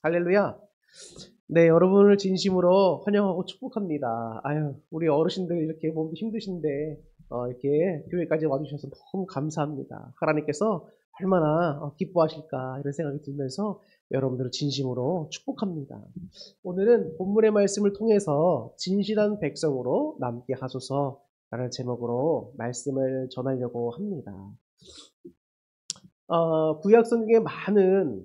할렐루야. 네, 여러분을 진심으로 환영하고 축복합니다. 아유, 우리 어르신들 이렇게 몸도 힘드신데, 이렇게 교회까지 와주셔서 너무 감사합니다. 하나님께서 얼마나 기뻐하실까, 이런 생각이 들면서 여러분들을 진심으로 축복합니다. 오늘은 본문의 말씀을 통해서 진실한 백성으로 남게 하소서 라는 제목으로 말씀을 전하려고 합니다. 구약 성경에 많은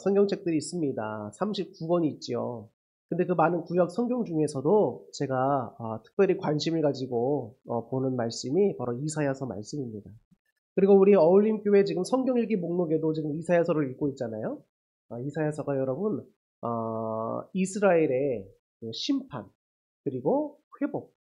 성경책들이 있습니다. 39권이 있지요. 근데 그 많은 구약 성경 중에서도 제가 특별히 관심을 가지고 보는 말씀이 바로 이사야서 말씀입니다. 그리고 우리 어울림교회 지금 성경일기 목록에도 지금 이사야서를 읽고 있잖아요. 이사야서가 여러분 이스라엘의 그 심판 그리고 회복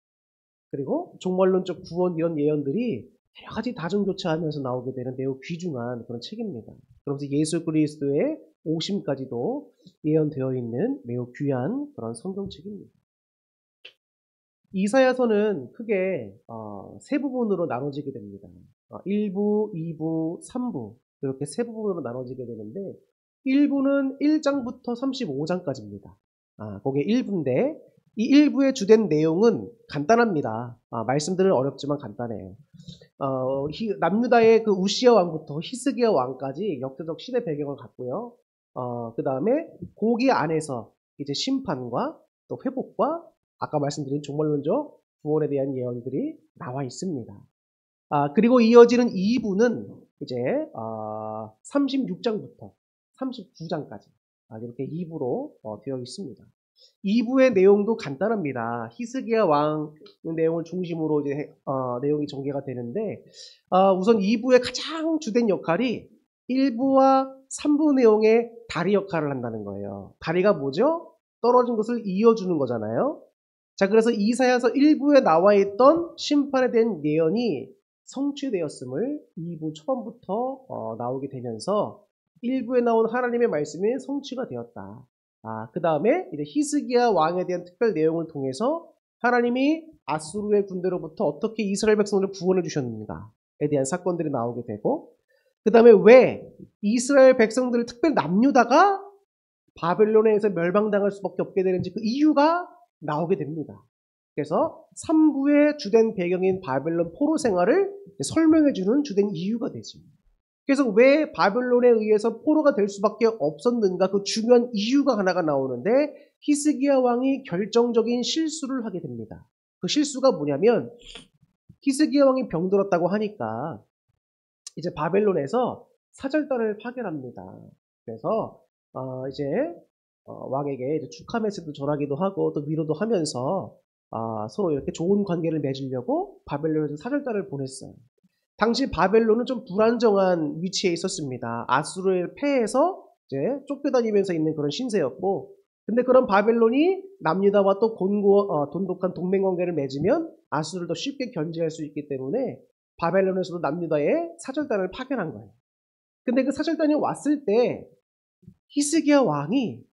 그리고 종말론적 구원 이런 예언들이 여러 가지 다중교차하면서 나오게 되는 매우 귀중한 그런 책입니다. 그러면서 예수 그리스도의 오심까지도 예언되어 있는 매우 귀한 그런 성경책입니다. 이사야서는 크게 세 부분으로 나눠지게 됩니다. 1부, 2부, 3부 이렇게 세 부분으로 나눠지게 되는데 1부는 1장부터 35장까지입니다. 그게 1부인데 이 1부의 주된 내용은 간단합니다. 말씀들은 어렵지만 간단해요. 남유다의 그 우시야 왕부터 히스기야 왕까지 역대적 시대 배경을 갖고요. 그 다음에 거기 안에서 이제 심판과 또 회복과 아까 말씀드린 종말론적 구원에 대한 예언들이 나와 있습니다. 그리고 이어지는 2부는 이제 36장부터 39장까지 이렇게 2부로 되어 있습니다. 2부의 내용도 간단합니다. 히스기야 왕 내용을 중심으로 이제 내용이 전개가 되는데 우선 2부의 가장 주된 역할이 1부와 3부 내용의 다리 역할을 한다는 거예요. 다리가 뭐죠? 떨어진 것을 이어주는 거잖아요. 자, 그래서 이사야서 1부에 나와 있던 심판에 대한 예언이 성취되었음을 2부 처음부터 나오게 되면서 1부에 나온 하나님의 말씀이 성취가 되었다. 그 다음에 이제 히스기야 왕에 대한 특별 내용을 통해서 하나님이 아수르의 군대로부터 어떻게 이스라엘 백성들을 구원해 주셨는가에 대한 사건들이 나오게 되고, 그 다음에 왜 이스라엘 백성들을 특별 남유다가 바벨론에서 멸망당할 수밖에 없게 되는지 그 이유가 나오게 됩니다. 그래서 3부의 주된 배경인 바벨론 포로 생활을 설명해주는 주된 이유가 되죠. 그래서 왜 바벨론에 의해서 포로가 될 수밖에 없었는가 그 중요한 이유가 하나가 나오는데 히스기야 왕이 결정적인 실수를 하게 됩니다. 그 실수가 뭐냐면 히스기야 왕이 병들었다고 하니까 이제 바벨론에서 사절단을 파견합니다. 그래서 이제 왕에게 이제 축하 메시지도 전하기도 하고 또 위로도 하면서 서로 이렇게 좋은 관계를 맺으려고 바벨론에서 사절단을 보냈어요. 당시 바벨론은 좀 불안정한 위치에 있었습니다. 아수르의 패해서 이제 쫓겨다니면서 있는 그런 신세였고, 근데 그런 바벨론이 남유다와 또 돈독한 동맹 관계를 맺으면 아수르를 더 쉽게 견제할 수 있기 때문에 바벨론에서도 남유다에 사절단을 파견한 거예요. 근데 그 사절단이 왔을 때 히스기야 왕이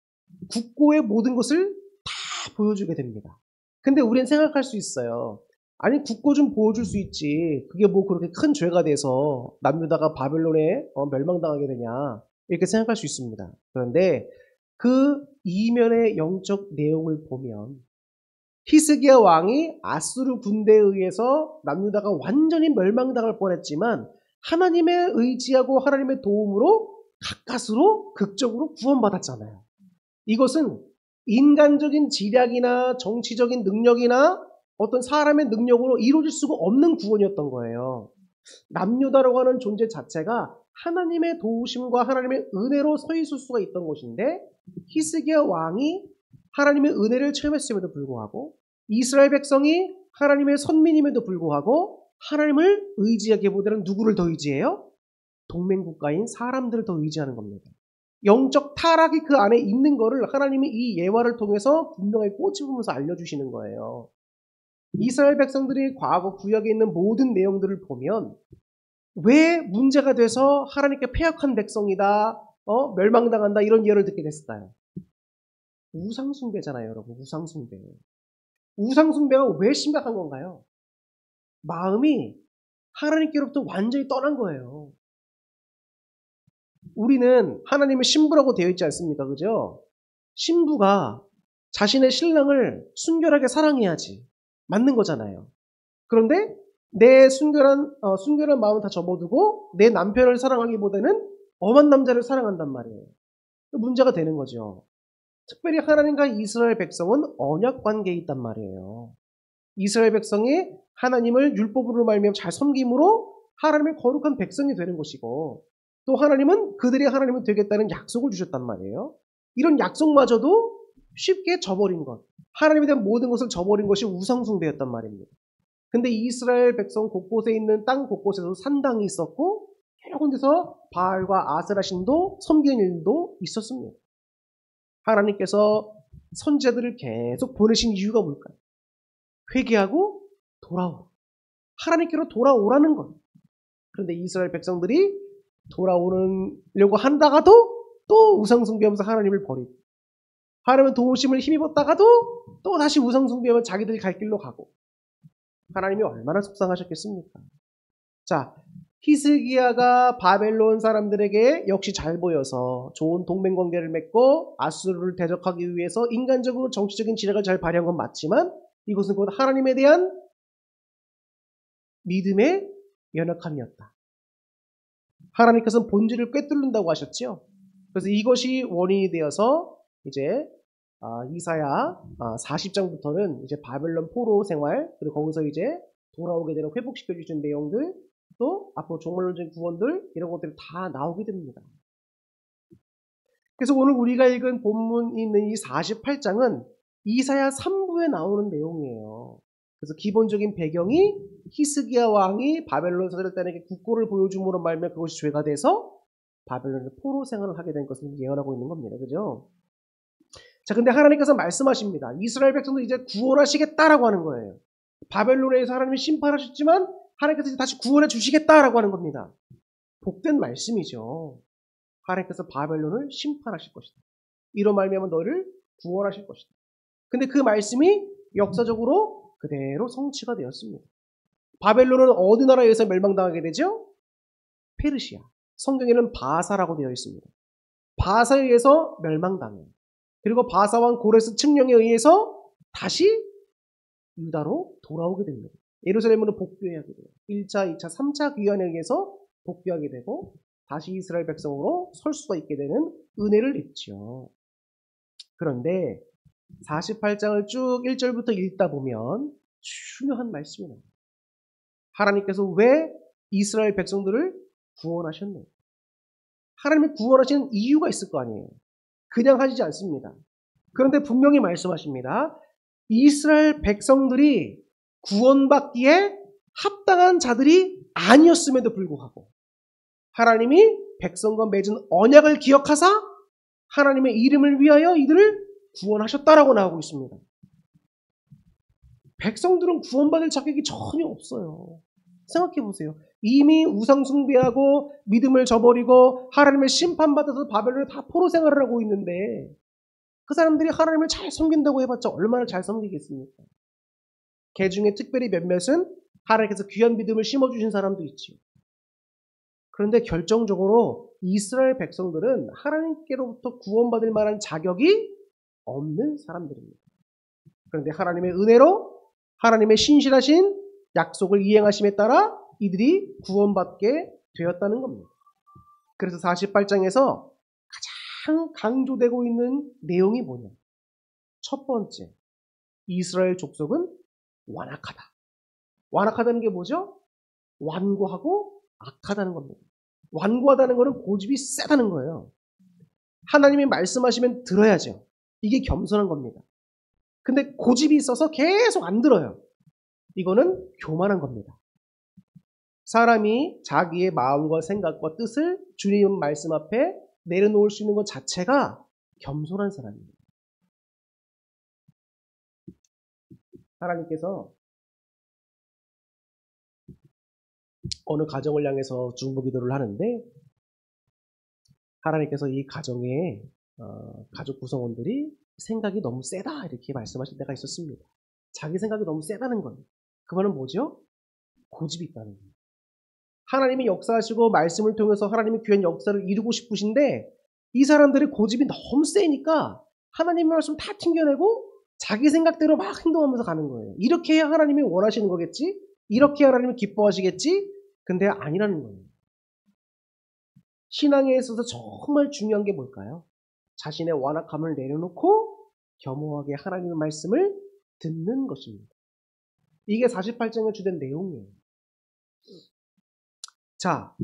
국고의 모든 것을 다 보여주게 됩니다. 근데 우리는 생각할 수 있어요. 아니 국고 좀 보여줄 수 있지. 그게 뭐 그렇게 큰 죄가 돼서 남유다가 바벨론에 멸망당하게 되냐. 이렇게 생각할 수 있습니다. 그런데 그 이면의 영적 내용을 보면 히스기야 왕이 아수르 군대에 의해서 남유다가 완전히 멸망당할 뻔했지만 하나님의 의지하고 하나님의 도움으로 가까스로 극적으로 구원받았잖아요. 이것은 인간적인 지략이나 정치적인 능력이나 어떤 사람의 능력으로 이루어질 수가 없는 구원이었던 거예요. 남유다라고 하는 존재 자체가 하나님의 도우심과 하나님의 은혜로 서 있을 수가 있던 것인데 히스기야 왕이 하나님의 은혜를 체험했음에도 불구하고 이스라엘 백성이 하나님의 선민임에도 불구하고 하나님을 의지하기보다는 누구를 더 의지해요? 동맹국가인 사람들을 더 의지하는 겁니다. 영적 타락이 그 안에 있는 거를 하나님이 이 예화를 통해서 분명히 꼬집으면서 알려주시는 거예요. 이스라엘 백성들이 과거 구약에 있는 모든 내용들을 보면 왜 문제가 돼서 하나님께 패역한 백성이다, 멸망당한다 이런 예를 듣게 됐을까요? 우상숭배잖아요, 여러분. 우상숭배. 우상숭배가 왜 심각한 건가요? 마음이 하나님께로부터 완전히 떠난 거예요. 우리는 하나님의 신부라고 되어 있지 않습니까? 그죠? 신부가 자신의 신랑을 순결하게 사랑해야지. 맞는 거잖아요. 그런데 내 순결한 마음을 다 접어두고 내 남편을 사랑하기보다는 엄한 남자를 사랑한단 말이에요. 문제가 되는 거죠. 특별히 하나님과 이스라엘 백성은 언약 관계에 있단 말이에요. 이스라엘 백성이 하나님을 율법으로 말미암아 잘 섬김으로 하나님의 거룩한 백성이 되는 것이고, 또 하나님은 그들이 하나님이 되겠다는 약속을 주셨단 말이에요. 이런 약속마저도 쉽게 저버린 것, 하나님에 대한 모든 것을 저버린 것이 우상숭배였단 말입니다. 근데 이스라엘 백성 곳곳에 있는 땅 곳곳에도 산당이 있었고, 여러 군데서 바알과 아세라 신도 섬기는 일도 있었습니다. 하나님께서 선지자들을 계속 보내신 이유가 뭘까요? 회개하고 돌아오라. 하나님께로 돌아오라는 것. 그런데 이스라엘 백성들이 돌아오려고 한다가도 또 우상숭배하면서 하나님을 버리고, 하나님의 도우심을 힘입었다가도 또 다시 우상숭배하면 자기들이 갈 길로 가고, 하나님이 얼마나 속상하셨겠습니까? 자, 히스기야가 바벨론 사람들에게 역시 잘 보여서 좋은 동맹관계를 맺고 아수르를 대적하기 위해서 인간적으로 정치적인 지략을 잘 발휘한 건 맞지만, 이것은 곧 하나님에 대한 믿음의 연약함이었다. 하나님께서는 본질을 꿰뚫는다고 하셨죠. 그래서 이것이 원인이 되어서 이제 이사야 40장부터는 이제 바벨론 포로 생활, 그리고 거기서 이제 돌아오게 되는 회복시켜 주신 내용들, 또 앞으로 종말론적인 구원들, 이런 것들이 다 나오게 됩니다. 그래서 오늘 우리가 읽은 본문이 있는 이 48장은 이사야 3부에 나오는 내용이에요. 그래서 기본적인 배경이 히스기야 왕이 바벨론 사들단에게 국고를 보여줌으로 말미암아 그것이 죄가 돼서 바벨론의 포로 생활을 하게 된 것을 예언하고 있는 겁니다. 그죠? 자, 근데 하나님께서 말씀하십니다. 이스라엘 백성들 이제 구원하시겠다라고 하는 거예요. 바벨론에서 하나님이 심판하셨지만 하나님께서 이제 다시 구원해 주시겠다라고 하는 겁니다. 복된 말씀이죠. 하나님께서 바벨론을 심판하실 것이다. 이로 말미암아 너를 구원하실 것이다. 근데 그 말씀이 역사적으로 그대로 성취가 되었습니다. 바벨론은 어느 나라에서 멸망당하게 되죠? 페르시아. 성경에는 바사라고 되어 있습니다. 바사에 의해서 멸망당해요. 그리고 바사왕 고레스 칙령에 의해서 다시 유다로 돌아오게 됩니다. 예루살렘으로 복귀하게 돼요. 1차, 2차, 3차 귀환에 의해서 복귀하게 되고 다시 이스라엘 백성으로 설 수가 있게 되는 은혜를 입죠. 그런데 48장을 쭉 1절부터 읽다 보면 중요한 말씀이 나와요. 하나님께서 왜 이스라엘 백성들을 구원하셨나요? 하나님이 구원하시는 이유가 있을 거 아니에요. 그냥 하시지 않습니다. 그런데 분명히 말씀하십니다. 이스라엘 백성들이 구원받기에 합당한 자들이 아니었음에도 불구하고 하나님이 백성과 맺은 언약을 기억하사 하나님의 이름을 위하여 이들을 구원하셨다라고 나오고 있습니다. 백성들은 구원받을 자격이 전혀 없어요. 생각해 보세요. 이미 우상 숭배하고 믿음을 저버리고 하나님을 심판받아서 바벨론에 다 포로 생활을 하고 있는데 그 사람들이 하나님을 잘 섬긴다고 해봤자 얼마나 잘 섬기겠습니까? 개 중에 특별히 몇몇은 하나님께서 귀한 믿음을 심어주신 사람도 있죠. 그런데 결정적으로 이스라엘 백성들은 하나님께로부터 구원받을 만한 자격이 없는 사람들입니다. 그런데 하나님의 은혜로 하나님의 신실하신 약속을 이행하심에 따라 이들이 구원받게 되었다는 겁니다. 그래서 48장에서 가장 강조되고 있는 내용이 뭐냐? 첫 번째, 이스라엘 족속은 완악하다. 완악하다는 게 뭐죠? 완고하고 악하다는 겁니다. 완고하다는 것은 고집이 세다는 거예요. 하나님이 말씀하시면 들어야죠. 이게 겸손한 겁니다. 근데 고집이 있어서 계속 안 들어요. 이거는 교만한 겁니다. 사람이 자기의 마음과 생각과 뜻을 주님 말씀 앞에 내려놓을 수 있는 것 자체가 겸손한 사람입니다. 하나님께서 어느 가정을 향해서 중보기도를 하는데 하나님께서 이 가정의 가족 구성원들이 생각이 너무 세다 이렇게 말씀하실 때가 있었습니다. 자기 생각이 너무 세다는 거예요. 그 말은 뭐죠? 고집이 있다는 거예요. 하나님이 역사하시고 말씀을 통해서 하나님의 귀한 역사를 이루고 싶으신데 이 사람들의 고집이 너무 세니까 하나님의 말씀 다 튕겨내고 자기 생각대로 막 행동하면서 가는 거예요. 이렇게 해야 하나님이 원하시는 거겠지? 이렇게 해야 하나님이 기뻐하시겠지? 근데 아니라는 거예요. 신앙에 있어서 정말 중요한 게 뭘까요? 자신의 완악함을 내려놓고 겸허하게 하나님의 말씀을 듣는 것입니다. 이게 48장의 주된 내용이에요. 자,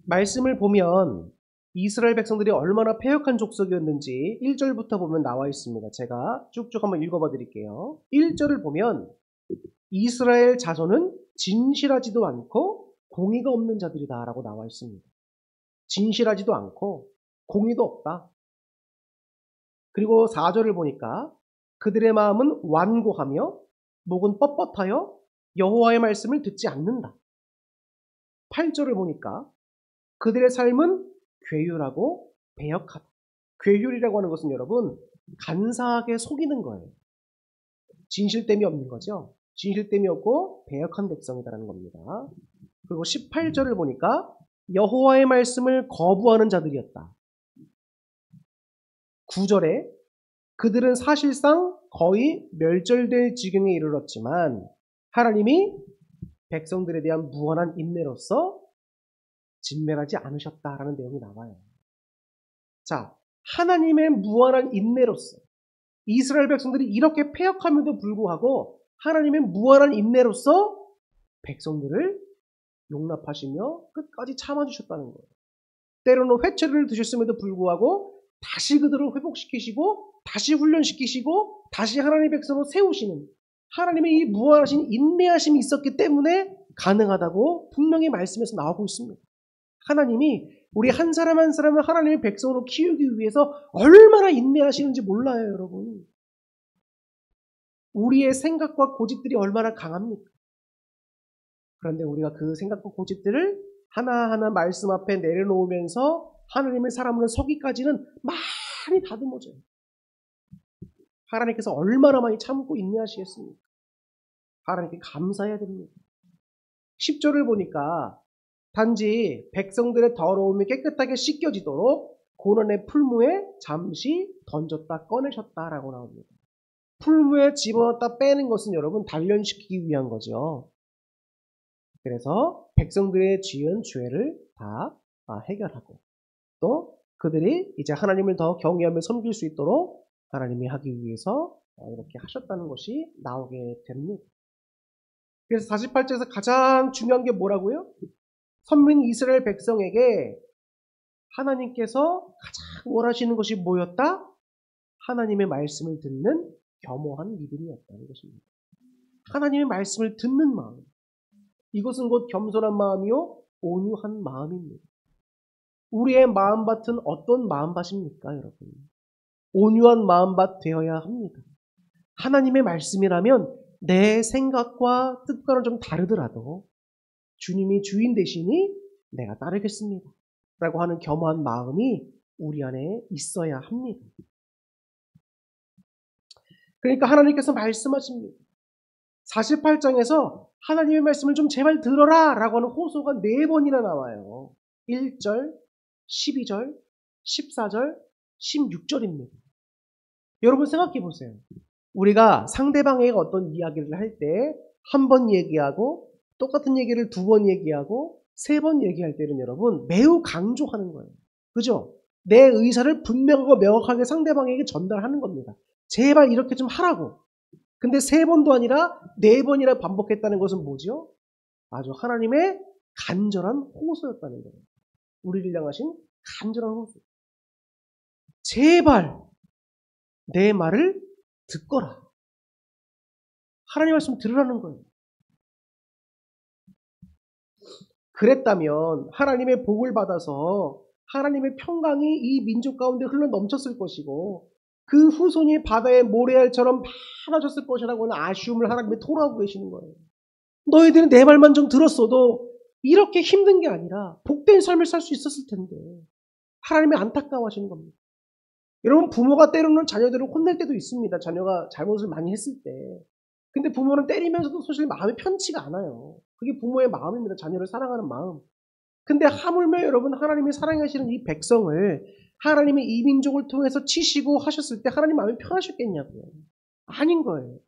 말씀을 보면 이스라엘 백성들이 얼마나 패역한 족속이었는지 1절부터 보면 나와 있습니다. 제가 쭉쭉 한번 읽어봐 드릴게요. 1절을 보면 이스라엘 자손은 진실하지도 않고 공의가 없는 자들이다 라고 나와 있습니다. 진실하지도 않고 공의도 없다. 그리고 4절을 보니까 그들의 마음은 완고하며 목은 뻣뻣하여 여호와의 말씀을 듣지 않는다. 8절을 보니까 그들의 삶은 괴율하고 배역하다. 괴율이라고 하는 것은 여러분 간사하게 속이는 거예요. 진실됨이 없는 거죠. 진실됨이 없고 배역한 백성이다라는 겁니다. 그리고 18절을 보니까 여호와의 말씀을 거부하는 자들이었다. 9절에 그들은 사실상 거의 멸절될 지경에 이르렀지만 하나님이 백성들에 대한 무한한 인내로서 진멸하지 않으셨다라는 내용이 나와요. 자, 하나님의 무한한 인내로서 이스라엘 백성들이 이렇게 패역함에도 불구하고 하나님의 무한한 인내로서 백성들을 용납하시며 끝까지 참아주셨다는 거예요. 때로는 회초리를 드셨음에도 불구하고 다시 그들을 회복시키시고 다시 훈련시키시고 다시 하나님의 백성으로 세우시는 하나님의 이 무한하신 인내하심이 있었기 때문에 가능하다고 분명히 말씀에서 나오고 있습니다. 하나님이 우리 한 사람 한 사람을 하나님의 백성으로 키우기 위해서 얼마나 인내하시는지 몰라요, 여러분. 우리의 생각과 고집들이 얼마나 강합니까? 그런데 우리가 그 생각과 고집들을 하나하나 말씀 앞에 내려놓으면서 하나님의 사람으로 서기까지는 많이 다듬어져요. 하나님께서 얼마나 많이 참고 인내하시겠습니까? 하나님께 감사해야 됩니다. 10절을 보니까 단지 백성들의 더러움이 깨끗하게 씻겨지도록 고난의 풀무에 잠시 던졌다 꺼내셨다라고 나옵니다. 풀무에 집어넣었다 빼는 것은 여러분 단련시키기 위한 거죠. 그래서 백성들의 지은 죄를 다 해결하고 또 그들이 이제 하나님을 더 경외하며 섬길 수 있도록 하나님이 하기 위해서 이렇게 하셨다는 것이 나오게 됩니다. 그래서 48절에서 가장 중요한 게 뭐라고요? 선민 이스라엘 백성에게 하나님께서 가장 원하시는 것이 뭐였다? 하나님의 말씀을 듣는 겸허한 믿음이었다는 것입니다. 하나님의 말씀을 듣는 마음. 이것은 곧 겸손한 마음이요 온유한 마음입니다. 우리의 마음밭은 어떤 마음밭입니까, 여러분? 온유한 마음밭 되어야 합니다. 하나님의 말씀이라면 내 생각과 뜻과는 좀 다르더라도 주님이 주인 되시니 내가 따르겠습니다. 라고 하는 겸허한 마음이 우리 안에 있어야 합니다. 그러니까 하나님께서 말씀하십니다. 48장에서 하나님의 말씀을 좀 제발 들어라 라고 하는 호소가 4번이나 나와요. 1절, 12절, 14절, 16절입니다. 여러분 생각해 보세요. 우리가 상대방에게 어떤 이야기를 할 때 한 번 얘기하고 똑같은 얘기를 2번 얘기하고 3번 얘기할 때는 여러분 매우 강조하는 거예요. 그죠? 내 의사를 분명하고 명확하게 상대방에게 전달하는 겁니다. 제발 이렇게 좀 하라고. 근데 3번도 아니라 4번이나 반복했다는 것은 뭐죠? 아주 하나님의 간절한 호소였다는 거예요. 우리를 향하신 간절한 호소. 제발 내 말을 듣거라. 하나님 말씀 들으라는 거예요. 그랬다면 하나님의 복을 받아서 하나님의 평강이 이 민족 가운데 흘러 넘쳤을 것이고 그 후손이 바다의 모래알처럼 많아졌을 것이라고 하는 아쉬움을 하나님이 토로하고 계시는 거예요. 너희들은 내 말만 좀 들었어도 이렇게 힘든 게 아니라 복된 삶을 살 수 있었을 텐데 하나님이 안타까워하시는 겁니다. 여러분 부모가 때로는 자녀들을 혼낼 때도 있습니다. 자녀가 잘못을 많이 했을 때. 근데 부모는 때리면서도 사실 마음이 편치가 않아요. 그게 부모의 마음입니다. 자녀를 사랑하는 마음. 근데 하물며 여러분 하나님이 사랑하시는 이 백성을 하나님이 이 민족을 통해서 치시고 하셨을 때 하나님 마음이 편하셨겠냐고요. 아닌 거예요.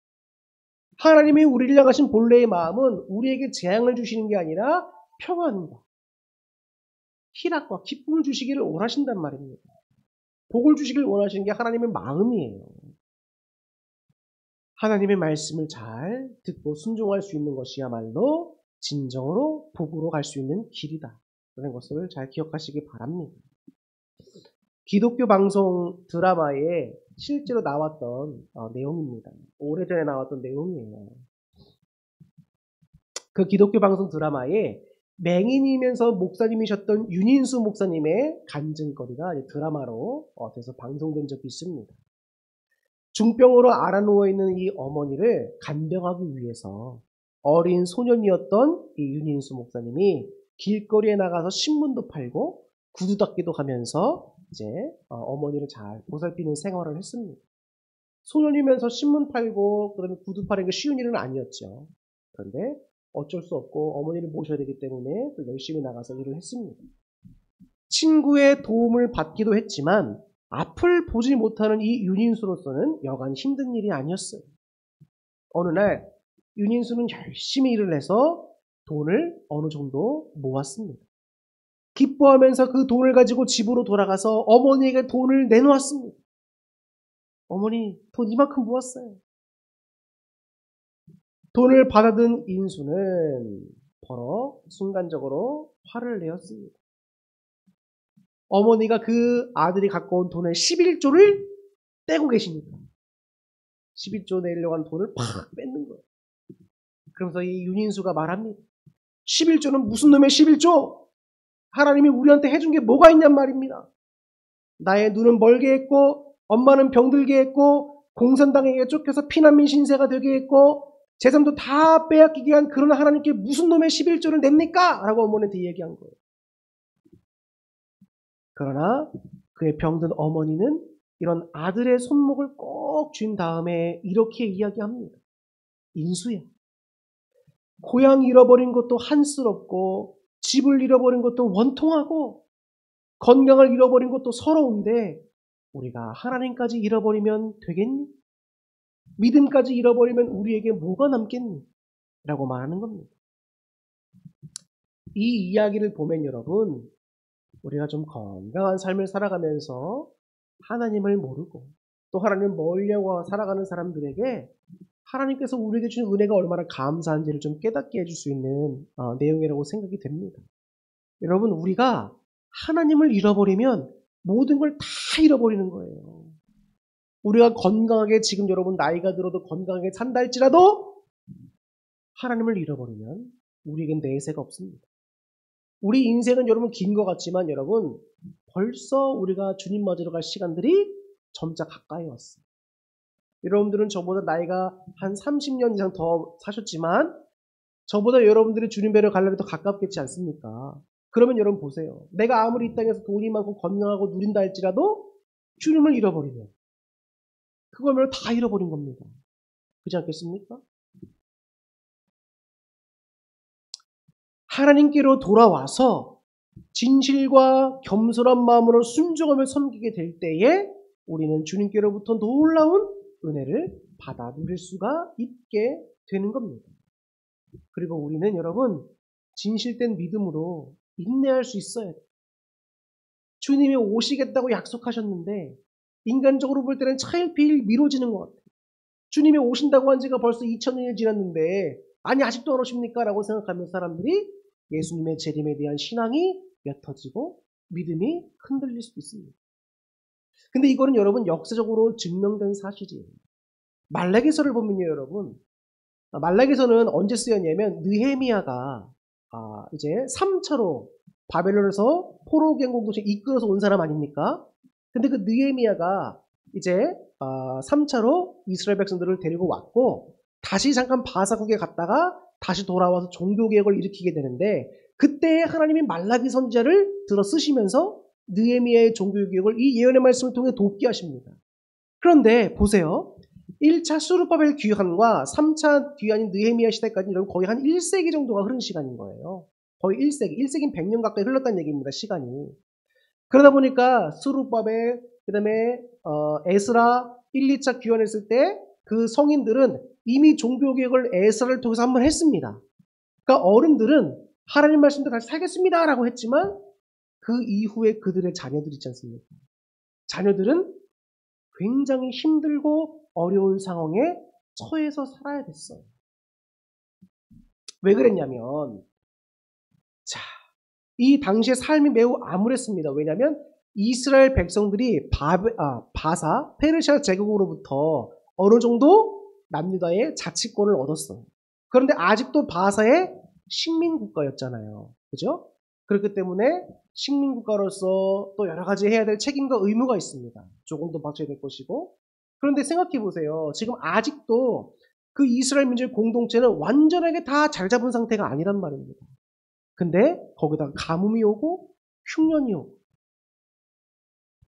하나님이 우리를 향하신 본래의 마음은 우리에게 재앙을 주시는 게 아니라 평안과 희락과 기쁨을 주시기를 원하신단 말입니다. 복을 주시기를 원하시는 게 하나님의 마음이에요. 하나님의 말씀을 잘 듣고 순종할 수 있는 것이야말로 진정으로 복으로 갈 수 있는 길이다. 그런 것을 잘 기억하시기 바랍니다. 기독교 방송 드라마에 실제로 나왔던 내용입니다. 오래전에 나왔던 내용이에요. 그 기독교 방송 드라마에 맹인이면서 목사님이셨던 윤인수 목사님의 간증거리가 드라마로 돼서 방송된 적이 있습니다. 중병으로 앓아누워 있는 이 어머니를 간병하기 위해서 어린 소년이었던 이 윤인수 목사님이 길거리에 나가서 신문도 팔고 구두 닦기도 하면서 이제 어머니를 잘 보살피는 생활을 했습니다. 소년이면서 신문 팔고 그다음에 구두 파는 게 쉬운 일은 아니었죠. 그런데 어쩔 수 없고 어머니를 모셔야 되기 때문에 또 열심히 나가서 일을 했습니다. 친구의 도움을 받기도 했지만 앞을 보지 못하는 이 윤인수로서는 여간 힘든 일이 아니었어요. 어느 날 윤인수는 열심히 일을 해서 돈을 어느 정도 모았습니다. 기뻐하면서 그 돈을 가지고 집으로 돌아가서 어머니에게 돈을 내놓았습니다. 어머니, 돈 이만큼 모았어요. 돈을 받아든 인수는 버럭 순간적으로 화를 내었습니다. 어머니가 그 아들이 갖고 온 돈의 11조를 떼고 계십니다. 11조 내려고 하는 돈을 팍 뺏는 거예요. 그러면서 이 윤인수가 말합니다. 11조는 무슨 놈의 11조? 하나님이 우리한테 해준 게 뭐가 있냔 말입니다. 나의 눈은 멀게 했고 엄마는 병들게 했고 공산당에게 쫓겨서 피난민 신세가 되게 했고 재산도 다 빼앗기게 한 그런 하나님께 무슨 놈의 11조를 냅니까? 라고 어머니한테 얘기한 거예요. 그러나 그의 병든 어머니는 이런 아들의 손목을 꼭 쥔 다음에 이렇게 이야기합니다. 인수야. 고향 잃어버린 것도 한스럽고 집을 잃어버린 것도 원통하고 건강을 잃어버린 것도 서러운데 우리가 하나님까지 잃어버리면 되겠니? 믿음까지 잃어버리면 우리에게 뭐가 남겠니? 라고 말하는 겁니다. 이 이야기를 보면 여러분 우리가 좀 건강한 삶을 살아가면서 하나님을 모르고 또 하나님을 멀리하고 살아가는 사람들에게 하나님께서 우리에게 주신 은혜가 얼마나 감사한지를 좀 깨닫게 해줄 수 있는 내용이라고 생각이 됩니다. 여러분 우리가 하나님을 잃어버리면 모든 걸 다 잃어버리는 거예요. 우리가 건강하게 지금 여러분 나이가 들어도 건강하게 산다 할지라도 하나님을 잃어버리면 우리에겐 내세가 없습니다. 우리 인생은 여러분 긴 것 같지만 여러분 벌써 우리가 주님 맞으러 갈 시간들이 점차 가까이 왔어요. 여러분들은 저보다 나이가 한 30년 이상 더 사셨지만 저보다 여러분들이 주님 뵈러 가려면 더 가깝겠지 않습니까? 그러면 여러분 보세요. 내가 아무리 이 땅에서 돈이 많고 건강하고 누린다 할지라도 주님을 잃어버리면 그거면 다 잃어버린 겁니다. 그렇지 않겠습니까? 하나님께로 돌아와서 진실과 겸손한 마음으로 순종하며 섬기게 될 때에 우리는 주님께로부터 놀라운 은혜를 받아 누릴 수가 있게 되는 겁니다. 그리고 우리는 여러분 진실된 믿음으로 인내할 수 있어야 돼요. 주님이 오시겠다고 약속하셨는데 인간적으로 볼 때는 차일피일 미뤄지는 것 같아요. 주님이 오신다고 한 지가 벌써 2000년이 지났는데 아니 아직도 안 오십니까? 라고 생각하면 사람들이 예수님의 재림에 대한 신앙이 옅어지고 믿음이 흔들릴 수도 있습니다. 근데 이거는 여러분 역사적으로 증명된 사실이에요. 말라기서를 보면요 여러분 말라기서는 언제 쓰였냐면 느헤미야가 이제 3차로 바벨론에서 포로 경공 도시에 이끌어서 온 사람 아닙니까? 근데 그 느헤미야가 이제 3차로 이스라엘 백성들을 데리고 왔고 다시 잠깐 바사국에 갔다가 다시 돌아와서 종교개혁을 일으키게 되는데 그때 하나님이 말라기 선지자를 들어 쓰시면서 느헤미야의 종교개혁을 이 예언의 말씀을 통해 돕게 하십니다. 그런데 보세요. 1차 수르바벨 귀환과 3차 귀환인 느헤미야 시대까지 여러분 거의 한 1세기 정도가 흐른 시간인 거예요. 거의 1세기, 1세기는 100년 가까이 흘렀다는 얘기입니다. 시간이. 그러다 보니까 수르바벨, 그 다음에 에스라 1, 2차 귀환했을 때 그 성인들은 이미 종교개혁을 에스라를 통해서 한번 했습니다. 그러니까 어른들은 하나님 말씀대로 다시 살겠습니다 라고 했지만 그 이후에 그들의 자녀들 있지 않습니까? 자녀들은 굉장히 힘들고 어려운 상황에 처해서 살아야 됐어요. 왜 그랬냐면 자, 이 당시의 삶이 매우 암울했습니다. 왜냐하면 이스라엘 백성들이 바사, 페르시아 제국으로부터 어느 정도 남유다의 자치권을 얻었어요. 그런데 아직도 바사의 식민국가였잖아요. 그죠? 그렇기 때문에 식민국가로서 또 여러 가지 해야 될 책임과 의무가 있습니다. 조금도 바쳐야 될 것이고. 그런데 생각해 보세요. 지금 아직도 그 이스라엘 민족의 공동체는 완전하게 다 잘 잡은 상태가 아니란 말입니다. 근데 거기다가 가뭄이 오고 흉년이 오고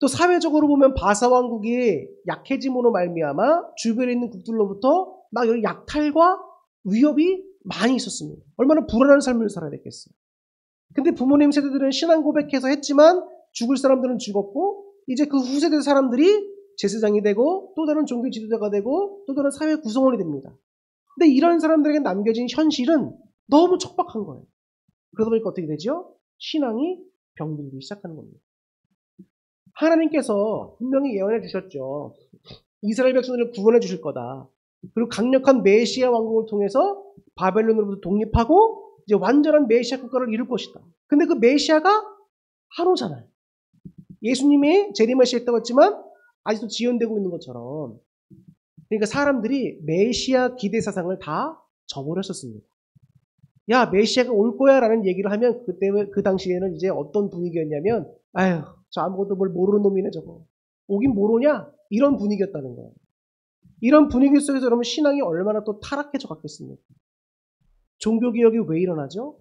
또 사회적으로 보면 바사 왕국이 약해짐으로 말미암아 주변에 있는 국들로부터 막 약탈과 위협이 많이 있었습니다. 얼마나 불안한 삶을 살아야 됐겠어요. 근데 부모님 세대들은 신앙 고백해서 했지만 죽을 사람들은 죽었고 이제 그 후세대 사람들이 제사장이 되고 또 다른 종교 지도자가 되고 또 다른 사회 구성원이 됩니다. 근데 이런 사람들에게 남겨진 현실은 너무 척박한 거예요. 그러다 보니까 어떻게 되죠? 신앙이 병들기 시작하는 겁니다. 하나님께서 분명히 예언해 주셨죠. 이스라엘 백성들을 구원해 주실 거다. 그리고 강력한 메시아 왕국을 통해서 바벨론으로부터 독립하고 이제 완전한 메시아 국가를 이룰 것이다. 근데 그 메시아가 안 오잖아요. 예수님이 재림하시겠다고 했지만 아직도 지연되고 있는 것처럼. 그러니까 사람들이 메시아 기대 사상을 다 저버렸었습니다. 야, 메시아가 올 거야 라는 얘기를 하면 그 당시에는 이제 어떤 분위기였냐면 아휴, 저 아무것도 뭘 모르는 놈이네 저거. 오긴 뭘 오냐? 이런 분위기였다는 거예요. 이런 분위기 속에서 여러분 신앙이 얼마나 또 타락해져 갔겠습니까? 종교개혁이 왜 일어나죠?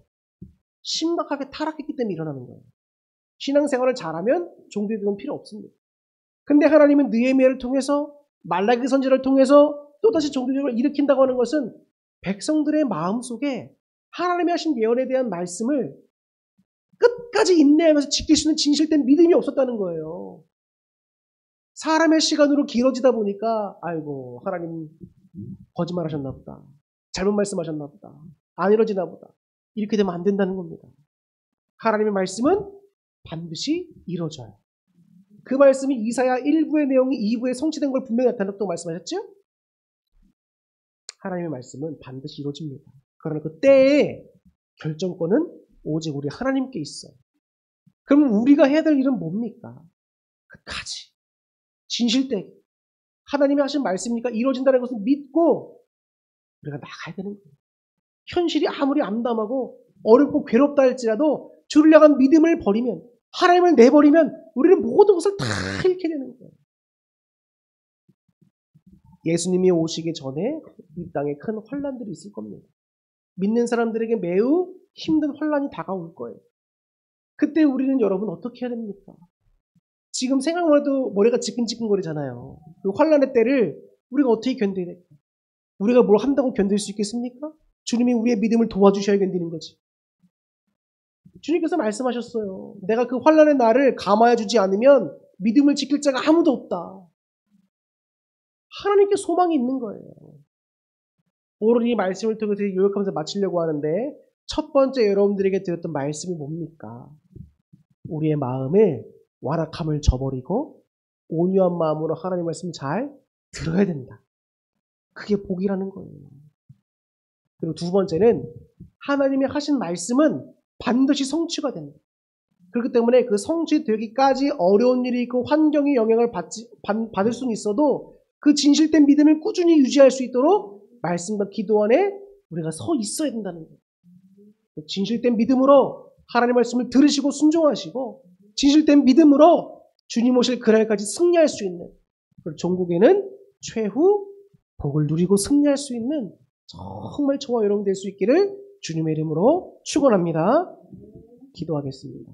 심각하게 타락했기 때문에 일어나는 거예요. 신앙생활을 잘하면 종교개혁은 필요 없습니다. 근데 하나님은 느헤미야를 통해서 말라기 선지자를 통해서 또다시 종교개혁을 일으킨다고 하는 것은 백성들의 마음속에 하나님이 하신 예언에 대한 말씀을 끝까지 인내하면서 지킬 수 있는 진실된 믿음이 없었다는 거예요. 사람의 시간으로 길어지다 보니까 아이고 하나님 거짓말 하셨나 보다. 잘못 말씀하셨나 보다. 안 이루어지나 보다. 이렇게 되면 안 된다는 겁니다. 하나님의 말씀은 반드시 이루어져요. 그 말씀이 이사야 1부의 내용이 2부에 성취된 걸 분명히 나타냈다고 말씀하셨죠? 하나님의 말씀은 반드시 이루어집니다. 그러나 그 때의 결정권은 오직 우리 하나님께 있어요. 그럼 우리가 해야 될 일은 뭡니까? 끝까지 진실되게 하나님이 하신 말씀이니까 이루어진다는 것을 믿고 우리가 나가야 되는 거예요. 현실이 아무리 암담하고 어렵고 괴롭다 할지라도 주를 향한 믿음을 버리면 하나님을 내버리면 우리는 모든 것을 다 잃게 되는 거예요. 예수님이 오시기 전에 이 땅에 큰 환난들이 있을 겁니다. 믿는 사람들에게 매우 힘든 환난이 다가올 거예요. 그때 우리는 여러분 어떻게 해야 됩니까? 지금 생각만 해도 머리가 지끈지끈거리잖아요. 그 환난의 때를 우리가 어떻게 견뎌야 될까? 우리가 뭘 한다고 견딜 수 있겠습니까? 주님이 우리의 믿음을 도와주셔야 견디는 거지. 주님께서 말씀하셨어요. 내가 그 환난의 날을 감화해 주지 않으면 믿음을 지킬 자가 아무도 없다. 하나님께 소망이 있는 거예요. 오늘 이 말씀을 통해서 요약하면서 마치려고 하는데 첫 번째 여러분들에게 드렸던 말씀이 뭡니까? 우리의 마음을 완악함을 저버리고 온유한 마음으로 하나님의 말씀을 잘 들어야 된다. 그게 복이라는 거예요. 그리고 두 번째는 하나님이 하신 말씀은 반드시 성취가 된다. 그렇기 때문에 그 성취되기까지 어려운 일이 있고 환경의 영향을 받을 수는 있어도 그 진실된 믿음을 꾸준히 유지할 수 있도록 말씀과 기도 안에 우리가 서 있어야 된다는 거예요. 진실된 믿음으로 하나님의 말씀을 들으시고 순종하시고 진실된 믿음으로 주님 오실 그날까지 승리할 수 있는 종국에는 최후 복을 누리고 승리할 수 있는 정말 저와 여러분 될 수 있기를 주님의 이름으로 축원합니다. 기도하겠습니다.